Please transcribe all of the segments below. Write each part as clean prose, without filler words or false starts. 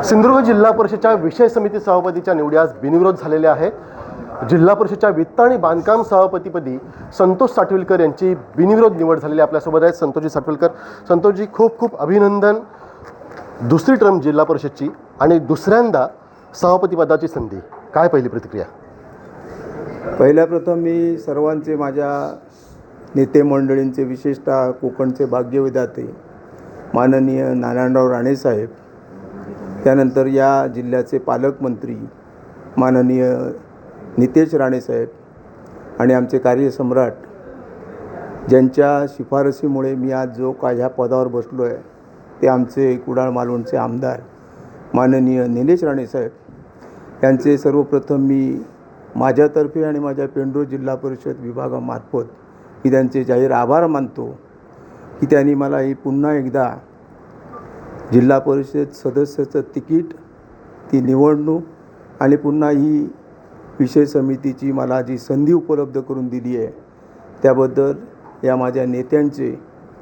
सिंधुदुर्ग जिल्हा परिषदेच्या विषय समिती सभापतीच्या निवडी आज बिनविरोध झालेल्या आहेत. जिल्हा परिषदेच्या वित्त आणि बांधकाम सभापतीपदी संतोष साटविलकर यांची बिनविरोध निवड झालेली आपल्यासोबत आहेत. संतोषजी साटविलकर, संतोषजी खूप खूप अभिनंदन. दुसरी टर्म जिल्हा परिषदची आणि दुसऱ्यांदा सभापतीपदाची संधी, काय पहिली प्रतिक्रिया? पहिल्या प्रथम मी सर्वांचे, माझ्या नेते मंडळींचे, विशेषतः कोकणचे भाग्यविधाते माननीय नारायणराव राणेसाहेब, त्यानंतर या जिल्ह्याचे पालकमंत्री माननीय नितेश राणेसाहेब आणि आमचे कार्यसम्राट, ज्यांच्या शिफारसीमुळे मी आज जो काय ह्या पदावर बसलो आहे ते आमचे कुडाळ मालवणचे आमदार माननीय निलेश राणेसाहेब यांचे सर्वप्रथम मी माझ्यातर्फे आणि माझ्या पेंढूर जिल्हा परिषद विभागामार्फत मी त्यांचे जाहीर आभार मानतो की त्यांनी मला ही पुन्हा एकदा जिल्हा परिषद सदस्याचं तिकीट, ती निवडणूक आणि पुन्हा ही विषय समितीची मला जी संधी उपलब्ध करून दिली आहे त्याबद्दल या माझ्या नेत्यांचे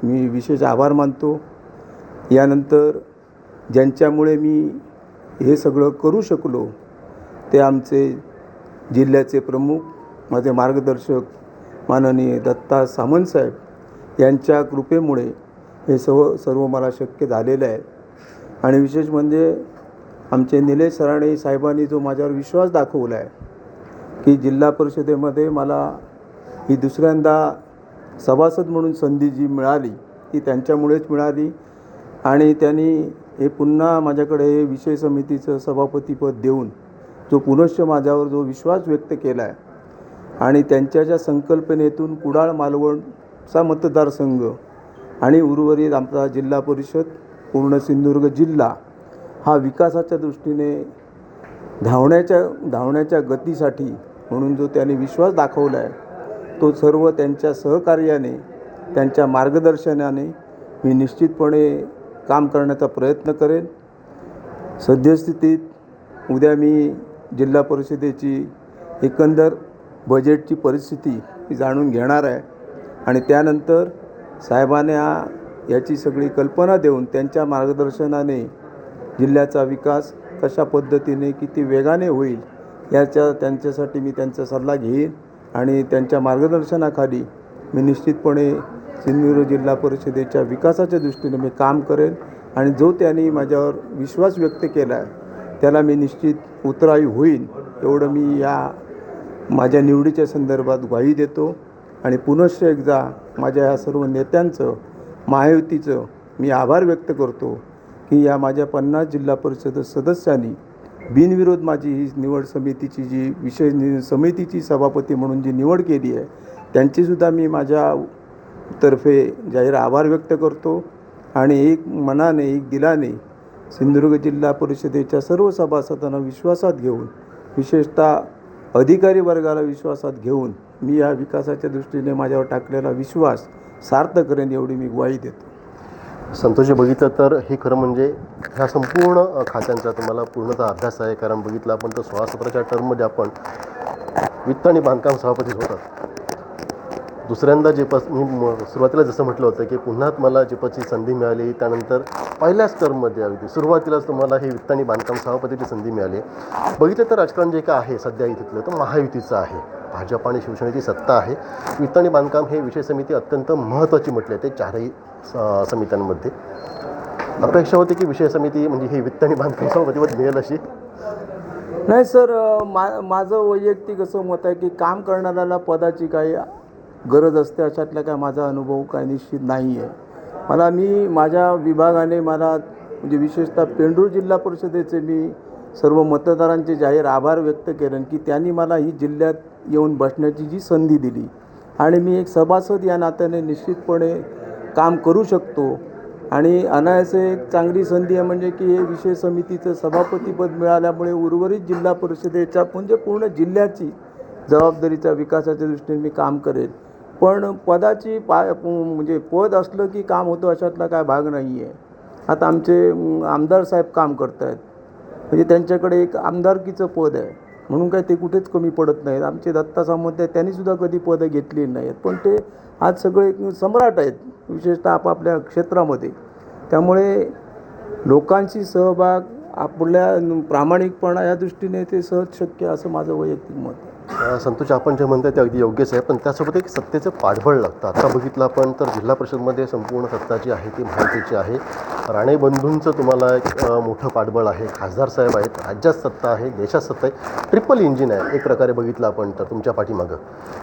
मी विशेष आभार मानतो. यानंतर ज्यांच्यामुळे मी हे सगळं करू शकलो ते आमचे जिल्ह्याचे प्रमुख, माझे मार्गदर्शक माननीय दत्ता सामंतसाहेब यांच्या कृपेमुळे हे सर्व मला शक्य झालेलं आहे. आणि विशेष म्हणजे आमचे निलेश राणे साहेबांनी जो माझ्यावर विश्वास दाखवला आहे की जिल्हा परिषदेमध्ये मला ही दुसऱ्यांदा सभासद म्हणून संधी जी मिळाली ती त्यांच्यामुळेच मिळाली. आणि त्यांनी हे पुन्हा माझ्याकडे हे विषय समितीचं सभापतीपद देऊन जो पुनश्च माझ्यावर जो विश्वास व्यक्त केला आहे आणि त्यांच्या ज्या संकल्पनेतून कुडाळ मालवणचा मतदारसंघ आणि उर्वरित आमचा जिल्हा परिषद, पूर्ण सिंधुदुर्ग जिल्हा हा विकासाच्या दृष्टीने धावण्याच्या गतीसाठी म्हणून जो त्यांनी विश्वास दाखवला आहे तो सर्व त्यांच्या सहकार्याने, त्यांच्या मार्गदर्शनाने मी निश्चितपणे काम करण्याचा प्रयत्न करेन. सद्यस्थितीत उद्या मी जिल्हा परिषदेची एकंदर बजेटची परिस्थिती जाणून घेणार आहे आणि त्यानंतर साहेबांना याची सगळी कल्पना देऊन त्यांच्या मार्गदर्शनाने जिल्ह्याचा विकास कशा पद्धतीने किती वेगाने होईल त्यांच्यासाठी मी त्यांचा सल्ला घेईन आणि त्यांच्या मार्गदर्शनाखाली मी निश्चितपणे सिंधुदुर्ग जिल्हा परिषदेच्या विकासाच्या दृष्टीने मी काम करेन आणि जो त्यांनी माझ्यावर विश्वास व्यक्त केला आहे त्याला मी निश्चित उत्तरायी होईन एवढं मी या माझ्या निवडीच्या संदर्भात ग्वाही देतो. आणि पुनश्च एकदा माझ्या ह्या सर्व नेत्यांचं, महायुतीचं मी आभार व्यक्त करतो की या माझ्या 50 जिल्हा परिषद सदस्यांनी बिनविरोध माझी ही निवड समितीची जी विषय समितीची सभापती म्हणून जी निवड केली आहे त्यांचीसुद्धा मी माझ्यातर्फे जाहीर आभार व्यक्त करतो. आणि एक मनाने, एक दिलाने सिंधुदुर्ग जिल्हा परिषदेच्या सर्व सभासदांना विश्वासात घेऊन, विशेषतः अधिकारी वर्गाला विश्वासात घेऊन मी या विकासाच्या दृष्टीने माझ्यावर टाकलेला विश्वास सार्थ करेन एवढी मी ग्वाही देतो. संतोषजी, बघितलं तर हे खरं म्हणजे ह्या संपूर्ण खात्यांचा तुम्हाला पूर्णतः अभ्यास आहे. कारण बघितलं आपण तर 16-17च्या टर्ममध्ये आपण वित्त आणि बांधकाम सभापती होतात. दुसऱ्यांदा जे मी सुरुवातीला जसं म्हटलं होतं की पुन्हा मला जे पदची संधी मिळाली, त्यानंतर पहिल्याच टर्ममध्ये यावी सुरुवातीलाच तुम्हाला ही वित्त आणि बांधकाम सभापतीची संधी मिळाली. बघितलं तर राजकारण जे काय आहे सध्या इथलं तर महायुतीचं आहे. भाजप आणि शिवसेनेची सत्ता आहे. वित्त आणि बांधकाम हे विषय समिती अत्यंत महत्त्वाची म्हटली आहे ते चारही समित्यांमध्ये. अपेक्षा होती की विषय समिती म्हणजे ही वित्त आणि बांधकाम सभापतीवर मिळेल अशी? नाही सर, माझं वैयक्तिक असं मत आहे की काम करणाऱ्याला पदाची काही गरज असते अशातला काय माझा अनुभव काय निश्चित नाही आहे. मी माझ्या विभागाने मला म्हणजे विशेषतः पेंढूर जिल्हा परिषदेचे मी सर्व मतदारांचे जाहीर आभार व्यक्त केले की त्यांनी मला ही जिल्ह्यात येऊन बसण्याची जी संधी दिली आणि मी एक सभासद या नात्याने निश्चितपणे काम करू शकतो. आणि अनायासे एक चांगली संधी आहे म्हणजे की हे विषय समितीचं सभापतीपद मिळाल्यामुळे उर्वरित जिल्हा परिषदेच्या म्हणजे पूर्ण जिल्ह्याची जबाबदारीच्या विकासाच्या दृष्टीने मी काम करेन. पण पदाची म्हणजे पद असलं की काम होतं अशातला काय भाग नाही आहे. आता आमचे आमदार साहेब काम करत आहेत म्हणजे त्यांच्याकडे एक आमदारकीचं पद आहे म्हणून काय ते कुठेच कमी पडत नाहीत. आमचे दत्ता सामंत आहेत, त्यांनीसुद्धा कधी पदं घेतलेली नाहीत, पण ते आज सगळे सम्राट आहेत विशेषतः आपापल्या क्षेत्रामध्ये. त्यामुळे लोकांशी सहभाग आपल्या प्रामाणिकपणा या दृष्टीने ते सहज शक्य असं माझं वैयक्तिक मत आहे. संतोष, आपण जे म्हणताय ते अगदी योग्यच आहे, पण त्यासोबत एक सत्तेचं पाठबळ लागतं. आता बघितलं आपण तर जिल्हा परिषदमध्ये संपूर्ण सत्ता जी आहे ती महायुतीची आहे. राणे बंधूंचं तुम्हाला एक मोठं पाठबळ आहे, खासदार साहेब आहेत, राज्यात सत्ता आहे, देशात सत्ता आहे, ट्रिपल इंजिन आहे एक प्रकारे बघितलं आपण तर तुमच्या पाठीमागं.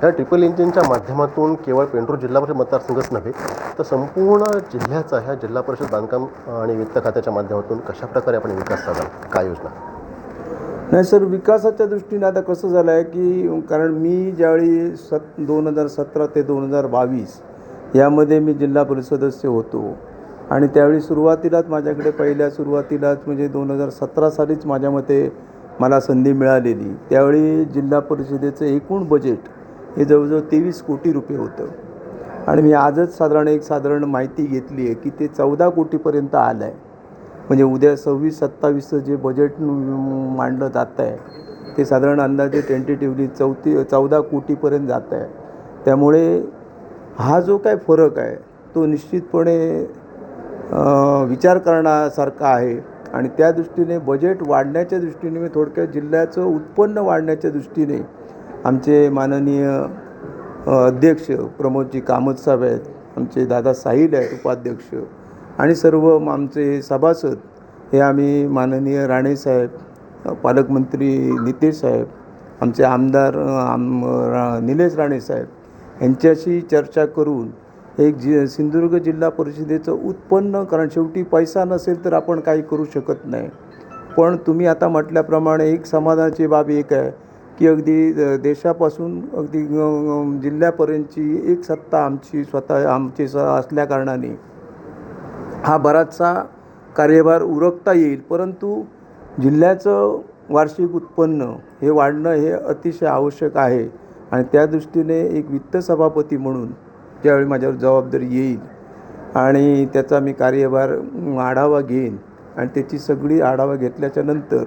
या ट्रिपल इंजिनच्या माध्यमातून केवळ पेंढूर जिल्हा परिषद मतदारसंघच नव्हे तर संपूर्ण जिल्ह्याचा ह्या जिल्हा परिषद बांधकाम आणि वित्त खात्याच्या माध्यमातून कशाप्रकारे आपण विकास साधाल, काय योजना? नाही सर, विकासाच्या दृष्टीने आता कसं झालं आहे की कारण मी ज्यावेळी 2017 ते 2022 यामध्ये मी जिल्हा परिषद सदस्य होतो आणि त्यावेळी सुरुवातीलाच माझ्याकडे पहिल्या सुरुवातीलाच म्हणजे 2017 सालीच माझ्या मते मला संधी मिळालेली. त्यावेळी जिल्हा परिषदेचं एकूण बजेट हे जवळजवळ 23 कोटी रुपये होतं आणि मी आजच साधारण माहिती घेतली आहे की ते 14 कोटीपर्यंत आलं आहे. म्हणजे उद्या 26-27चं जे बजेट मांडलं जातं आहे ते साधारण अंदाजे टेंटेटिव्हली 14 कोटीपर्यंत जातं आहे. त्यामुळे हा जो काय फरक आहे तो निश्चितपणे विचार करण्यासारखा आहे आणि त्या दृष्टीने बजेट वाढण्याच्या दृष्टीने मी थोडक्यात जिल्ह्याचं उत्पन्न वाढण्याच्या दृष्टीने आमचे माननीय अध्यक्ष प्रमोदजी कामत साहेब आहेत, आमचे दादा साहिल आहेत उपाध्यक्ष आणि सर्व आमचे सभासद हे आम्ही माननीय राणेसाहेब, पालकमंत्री नितेश साहेब, आमचे आमदार निलेश राणेसाहेब यांच्याशी चर्चा करून एक सिंधुदुर्ग जिल्हा परिषदेचं उत्पन्न, कारण शेवटी पैसा नसेल तर आपण काही करू शकत नाही, पण तुम्ही आता म्हटल्याप्रमाणे एक समाधानाची बाब एक आहे की अगदी देशापासून अगदी जिल्ह्यापर्यंतची एक सत्ता आमची आमची असल्याकारणाने हा बराचसा कार्यभार उरकता येईल. परंतु जिल्ह्याचं वार्षिक उत्पन्न हे वाढणं हे अतिशय आवश्यक आहे आणि त्या दृष्टीने एक वित्त सभापती म्हणून ज्यावेळी माझ्यावर जबाबदारी येईल आणि त्याचा मी कार्यभार आढावा घेईन आणि त्याची सगळी आढावा घेतल्याच्या नंतर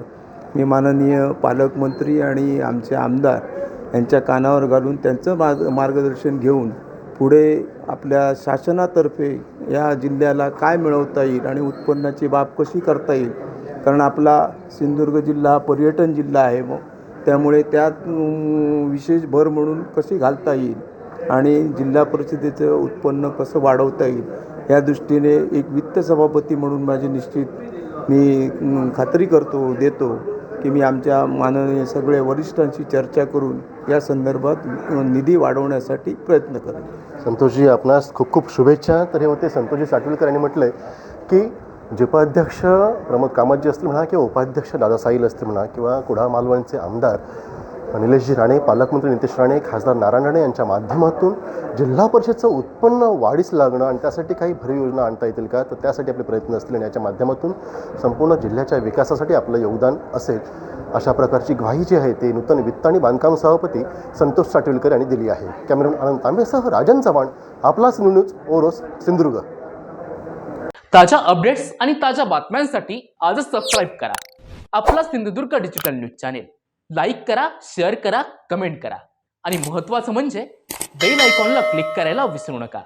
मी माननीय पालकमंत्री आणि आमचे आमदार यांच्या कानावर घालून त्यांचं मार्गदर्शन घेऊन पुढे आपल्या शासनातर्फे या जिल्ह्याला काय मिळवता येईल आणि उत्पन्नाची बाब कशी करता येईल, कारण आपला सिंधुदुर्ग जिल्हा पर्यटन जिल्हा आहे, मग त्यामुळे त्यात विशेष भर म्हणून कशी घालता येईल आणि जिल्हा परिषदेचं उत्पन्न कसं वाढवता येईल या दृष्टीने एक वित्त सभापती म्हणून माझी निश्चित मी खात्री देतो की मी आमच्या माननीय सगळे वरिष्ठांशी चर्चा करून या संदर्भात निधी वाढवण्यासाठी प्रयत्न करेन. संतोषजी, आपणास खूप खूप शुभेच्छा. तर हे होते संतोषजी साटविलकर यांनी म्हटलं आहे की जिपाध्यक्ष प्रमोद कामतजी असतील म्हणा किंवा उपाध्यक्ष दादा साहिल असतील म्हणा किंवा कुडाळ मालवणचे आमदार निलेशजी राणे, पालकमंत्री नितेश राणे, खासदार नारायण राणे यांच्या माध्यमातून जिल्हा परिषदचं उत्पन्न वाढीस लागणं आणि त्यासाठी काही भरीव योजना आणता येतील का, तर त्यासाठी आपले प्रयत्न असतील आणि याच्या माध्यमातून संपूर्ण जिल्ह्याच्या विकासासाठी आपलं योगदान असेल अशा प्रकारची ग्वाही जी आहे ते नूतन वित्त आणि बांधकाम सभापती संतोष साटविलकर यांनी दिली आहे. कॅमेरामन आनंद तांबेसह राजन चव्हाण, आपला सिंधू न्यूज, ओरोस, सिंधुदुर्ग. ताज्या अपडेट्स आणि ताज्या बातम्यांसाठी आजच सबस्क्राईब करा आपला Sindhudurg digital news channel. Like करा, शेअर करा, कमेंट करा आणि महत्त्वाचं म्हणजे बेल आयकॉनला क्लिक करायला विसरू नका.